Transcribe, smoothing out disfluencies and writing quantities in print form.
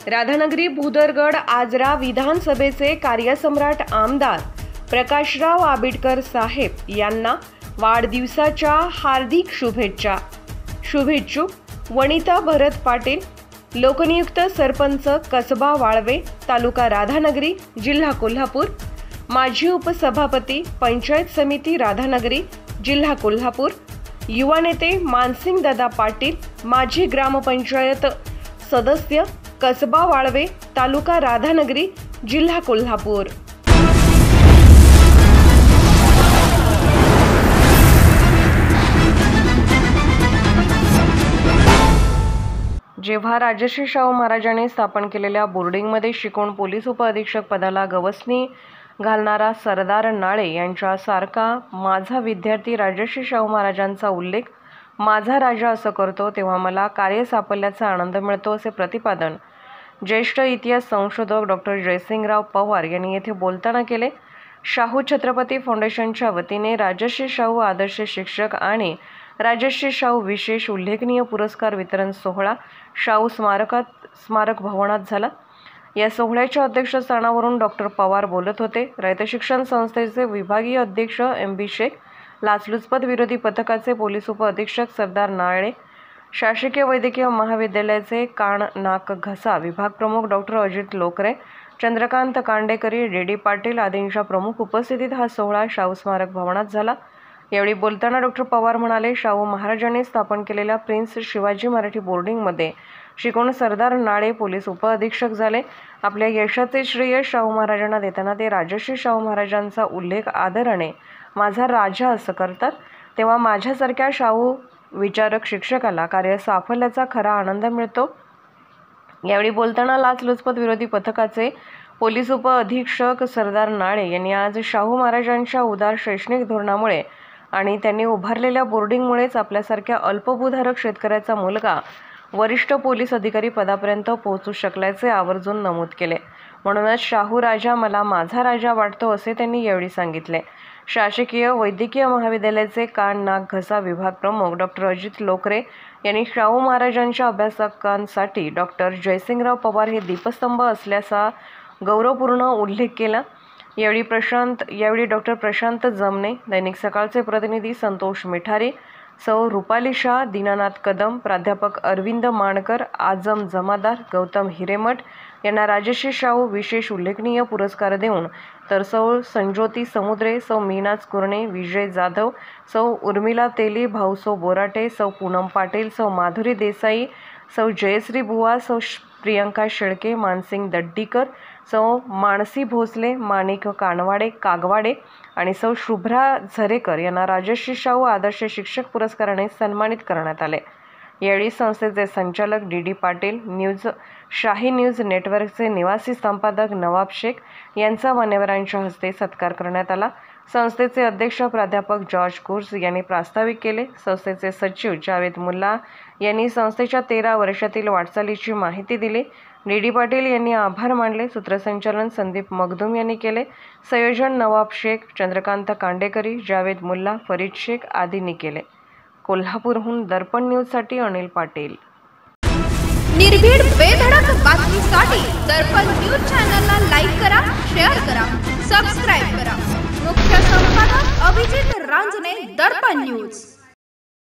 राधानगरी भुदरगड आजरा विधानसभेचे कार्यसम्राट आमदार प्रकाशराव आबिटकर साहेब यांना वाढदिवसाच्या हार्दिक शुभेच्छा। शुभेच्छुक वनिता भरत पाटील, लोकनियुक्त सरपंच कसबा वाळवे, तालुका राधानगरी, जिल्हा कोल्हापूर, माजी उपसभापती पंचायत समिती राधानगरी, जिल्हा कोल्हापूर, युवा नेते मानसिंग दादा पाटील, माजी ग्रामपंचायत सदस्य कसबा वाळवे, तालुका राधानगरी, जिल्हा कोल्हापूर। जेव्हा राजश्री शाहू महाराजांनी स्थापन केलेल्या बोर्डिंगमध्ये शिकून पोलीस उपअधीक्षक पदाला गवसणी घालणारा सरदार नाळे यांच्यासारखा माझा विद्यार्थी राजश्री शाहू महाराजांचा उल्लेख माझा राजा असं करतो तेव्हा मला कार्य साफल्याचा आनंद मिळतो, असे प्रतिपादन ज्येष्ठ इतिहास संशोधक डॉक्टर जयसिंगराव पवार यांनी येथे बोलताना केले। शाहू छत्रपती फाउंडेशनच्या वतीने राजश्री शाहू आदर्श शिक्षक आणि राजश्री शाहू विशेष उल्लेखनीय पुरस्कार वितरण सोहळा शाहू स्मारक भवनात झाला। या सोहळ्याच्या अध्यक्षस्थानावरून डॉक्टर पवार बोलत होते। रयत शिक्षण संस्थेचे विभागीय अध्यक्ष MB शेख, लाचलुचपत विरोधी पथकाचे पोलीस उपअधीक्षक सरदार नाळे, शासकीय वैद्यकीय महाविद्यालयाचे कान नाक घसा विभाग प्रमुख डॉक्टर अजित लोकरे, चंद्रकांत कांडेकरी, DD पाटील आदींच्या प्रमुख उपस्थितीत हा सोहळा शाहू स्मारक भवनात झाला। यावेळी बोलताना डॉक्टर पवार म्हणाले, शाहू महाराजांनी स्थापन केलेल्या प्रिन्स शिवाजी मराठी बोर्डिंगमध्ये शिकून सरदार नाळे पोलीस उपअधीक्षक झाले। आपल्या यशाचे श्रेय शाहू महाराजांना देताना ते राजश्री शाहू महाराजांचा उल्लेख आदराने माझा राजा असं करतात, तेव्हा माझ्यासारख्या शाहू विचारक शिक्षकाला कार्य साफल्याचा खरा आनंद मिळतो। यावेळी बोलताना लाचलुचपत विरोधी पथकाचे पोलीस उपअधीक्षक सरदार नाळे यांनी आज शाहू महाराजांच्या उदार शैक्षणिक धोरणामुळे आणि त्यांनी उभारलेल्या बोर्डिंगमुळेच आपल्यासारख्या अल्पभूधारक शेतकऱ्याचा मुलगा वरिष्ठ पोलीस अधिकारी पदापर्यंत पोहोचू शकल्याचे आवर्जून नमूद केले। म्हणूनच शाहू राजा मला माझा राजा वाटतो, असे त्यांनी यावेळी सांगितले। शासकीय वैद्यकीय महाविद्यालयाचे कान नाक घसा विभाग प्रमुख डॉक्टर अजित लोकरे यांनी शाहू महाराजांच्या अभ्यासकांसाठी डॉक्टर जयसिंगराव पवार हे दीपस्तंभ असल्याचा गौरवपूर्ण उल्लेख केला। यावेळी डॉक्टर प्रशांत जमने, दैनिक सकाळचे प्रतिनिधी संतोष मिठारे, सौ रुपाली शाह, दीनानाथ कदम, प्राध्यापक अरविंद माणकर, आजम जमादार, गौतम हिरेमठ यांना राजश्री शाहू विशेष उल्लेखनीय पुरस्कार देऊन तर सौ संज्योती समुद्रे, सौ मीनाज कुरणे, विजय जाधव, सौ उर्मिला तेली, भाऊसौ बोराटे, सौ पूनम पाटील, सौ माधुरी देसाई, सौ जयश्री बुवा, सौ प्रियंका शेळके, मानसिंग दड्डीकर, सौ मानसी भोसले, माणिक कागवाडे आणि सौ शुभ्रा झरेकर यांना राजश्री शाहू आदर्श शिक्षक पुरस्काराने सन्मानित करण्यात आले। यावेळी संस्थेचे संचालक DD पाटील, शाही न्यूज नेटवर्कचे निवासी संपादक नवाब शेख यांचा मान्यवरांच्या हस्ते सत्कार करण्यात आला। संस्थेचे अध्यक्ष प्राध्यापक जॉर्ज कुर्स यांनी प्रास्ताविक केले। संस्थेचे सचिव जावेद मुल्ला यांनी संस्थेच्या 13 वर्षातील वाटचालीची माहिती दिली। DD पाटील यांनी आभार मानले। सूत्रसंचालन संदीप मगदूम यांनी केले। संयोजन नवाब शेख, चंद्रकांत कांडेकरी, जावेद मुल्ला, फरीद शेख आदींनी केले। कोल्हापूरहून दर्पण न्यूजसाठी अनिल पाटील। निर्भीड बेधडक बातमीसाठी दर्पण न्यूज चॅनलला लाईक करा, शेअर करा, सबस्क्राइब करा। मुख्य संपादक अभिजित रांजणे, दर्पण न्यूज।